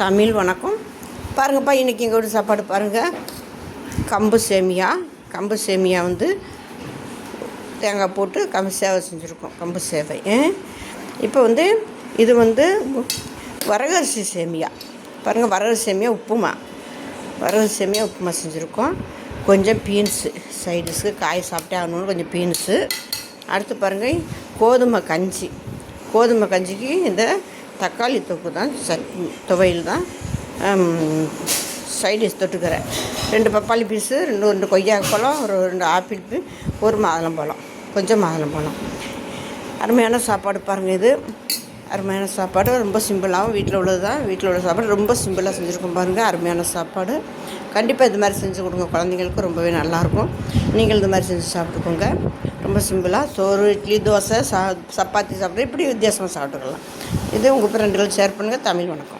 தமிழ் வணக்கம். பாருங்கப்பா, இன்றைக்கி எங்கள் வீட்டு சாப்பாடு பாருங்கள். கம்பு சேமியா வந்து தேங்காய் போட்டு கம்பு சேவை செஞ்சுருக்கோம். கம்பு சேவை. இப்போ வந்து இது வந்து வரகரிசி சேமியா. பாருங்கள், வரகரிசி சேமியா உப்புமா செஞ்சுருக்கோம். கொஞ்சம் பீன்ஸு சைடிஷ்க்கு, காய் சாப்பிட்டே ஆகணுன்னு கொஞ்சம் பீன்ஸு. அடுத்து பாருங்கள், கோதுமை கஞ்சிக்கு இந்த தக்காளி தொக்கு தான், துவையல் தான் சைடிஷ் தொட்டுக்கிறேன். 2 பப்பாளி பீஸு, 2 கொய்யாப்பழம், ஒரு 2 ஆப்பிள், ஒரு மாதுளம்பழம், கொஞ்சம் மாதுளம்பழம். அருமையான சாப்பாடு பாருங்கள். இது அருமையான சாப்பாடு, ரொம்ப சிம்பிளாகவும் வீட்டில் உள்ள சாப்பாடு ரொம்ப சிம்பிளாக செஞ்சுருக்கோம் பாருங்கள். அருமையான சாப்பாடு. கண்டிப்பாக இது மாதிரி செஞ்சு கொடுங்க, குழந்தைங்களுக்கு ரொம்பவே நல்லாயிருக்கும். நீங்கள் இது மாதிரி செஞ்சு சாப்பிட்டுக்கோங்க. ரொம்ப சிம்பிளாக சோறு, இட்லி, தோசை, சப்பாத்தி சாப்பிட்ற இப்படி வித்தியாசமாக சாப்பிட்டுக்கலாம். இது உங்கள் ஃப்ரெண்டுகள் ஷேர் பண்ணுங்கள். தமிழ் வணக்கம்.